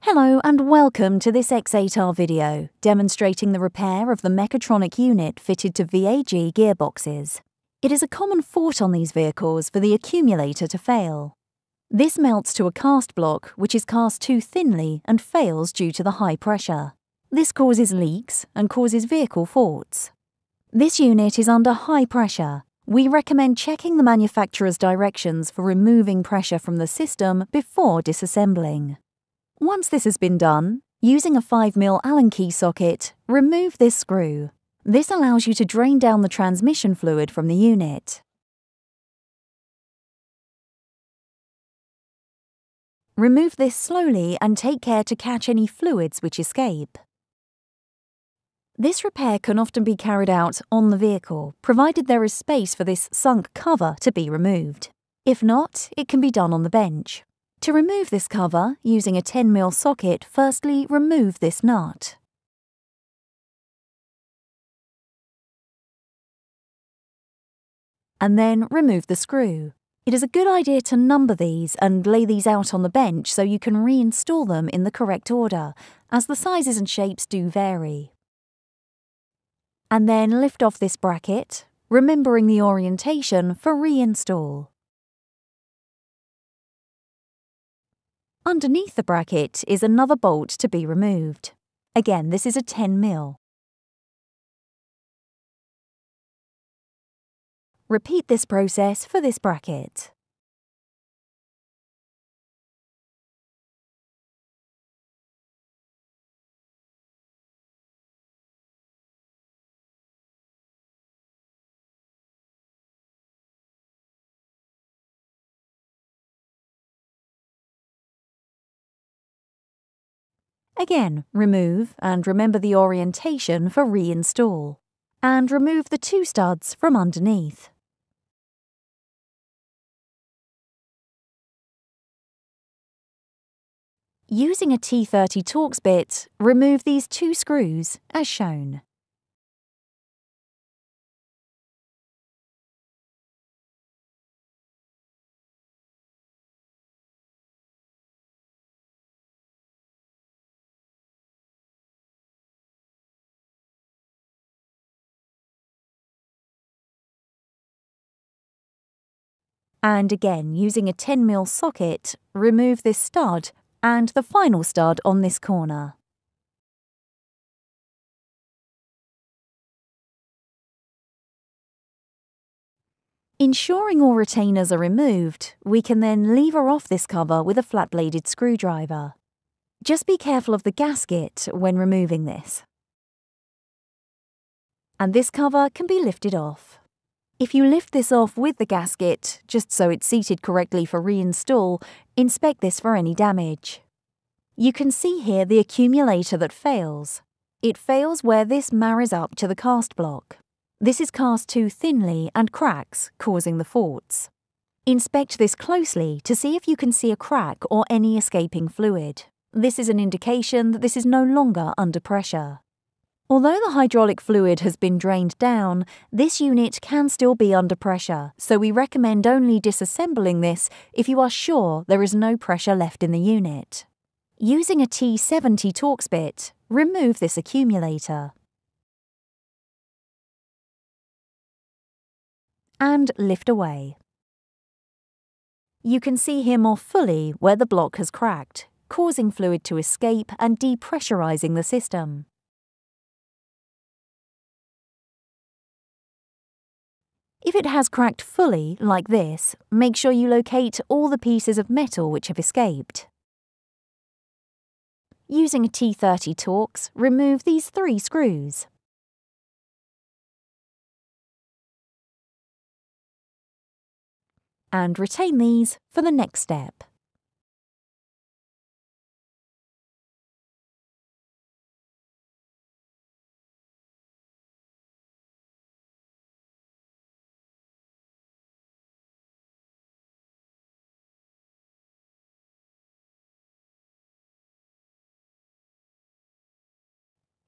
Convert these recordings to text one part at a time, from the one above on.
Hello and welcome to this X8R video demonstrating the repair of the Mechatronic unit fitted to VAG gearboxes. It is a common fault on these vehicles for the accumulator to fail. This melts to a cast block which is cast too thinly and fails due to the high pressure. This causes leaks and causes vehicle faults. This unit is under high pressure. We recommend checking the manufacturer's directions for removing pressure from the system before disassembling. Once this has been done, using a 5mm Allen key socket, remove this screw. This allows you to drain down the transmission fluid from the unit. Remove this slowly and take care to catch any fluids which escape. This repair can often be carried out on the vehicle, provided there is space for this sunk cover to be removed. If not, it can be done on the bench. To remove this cover, using a 10mm socket, firstly remove this nut. And then remove the screw. It is a good idea to number these and lay these out on the bench so you can reinstall them in the correct order, as the sizes and shapes do vary. And then lift off this bracket, remembering the orientation for reinstall. Underneath the bracket is another bolt to be removed. Again, this is a 10mm. Repeat this process for this bracket. Again, remove and remember the orientation for reinstall. And remove the two studs from underneath. Using a T30 Torx bit, remove these two screws as shown. And again, using a 10mm socket, remove this stud and the final stud on this corner. Ensuring all retainers are removed, we can then lever off this cover with a flat-bladed screwdriver. Just be careful of the gasket when removing this. And this cover can be lifted off. If you lift this off with the gasket, just so it's seated correctly for reinstall, inspect this for any damage. You can see here the accumulator that fails. It fails where this marries up to the cast block. This is cast too thinly and cracks, causing the faults. Inspect this closely to see if you can see a crack or any escaping fluid. This is an indication that this is no longer under pressure. Although the hydraulic fluid has been drained down, this unit can still be under pressure, so we recommend only disassembling this if you are sure there is no pressure left in the unit. Using a T70 Torx bit, remove this accumulator. And lift away. You can see here more fully where the block has cracked, causing fluid to escape and depressurizing the system. If it has cracked fully, like this, make sure you locate all the pieces of metal which have escaped. Using a T30 Torx, remove these 3 screws. And retain these for the next step.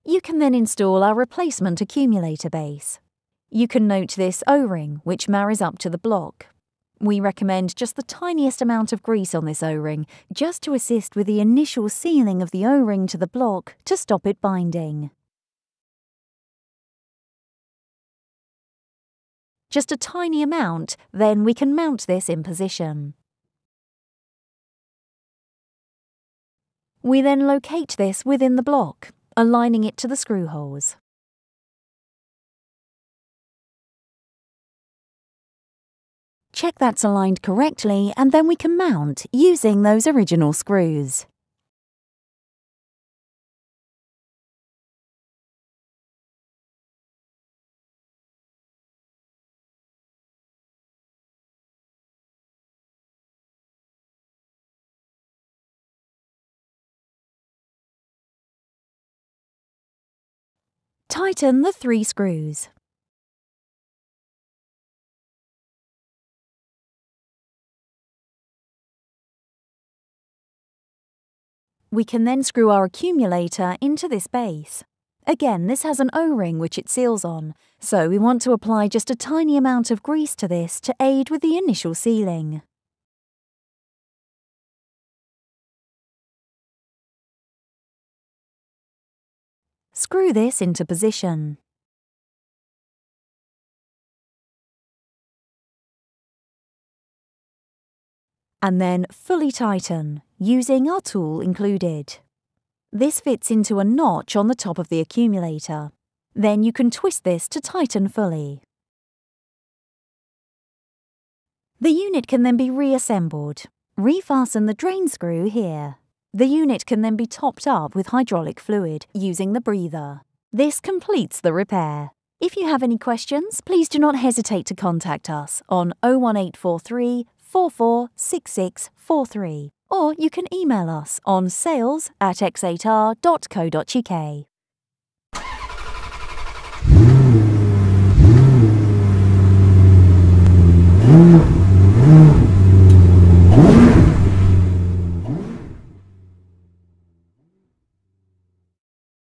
You can then install our replacement accumulator base. You can note this O-ring which marries up to the block. We recommend just the tiniest amount of grease on this O-ring, just to assist with the initial sealing of the O-ring to the block to stop it binding. Just a tiny amount, then we can mount this in position. We then locate this within the block, aligning it to the screw holes. Check that's aligned correctly, and then we can mount using those original screws. Tighten the 3 screws. We can then screw our accumulator into this base. Again, this has an O-ring which it seals on, so we want to apply just a tiny amount of grease to this to aid with the initial sealing. Screw this into position. And then fully tighten, using our tool included. This fits into a notch on the top of the accumulator. Then you can twist this to tighten fully. The unit can then be reassembled. Refasten the drain screw here. The unit can then be topped up with hydraulic fluid using the breather. This completes the repair. If you have any questions, please do not hesitate to contact us on 01843 446643, or you can email us on sales@x8r.co.uk.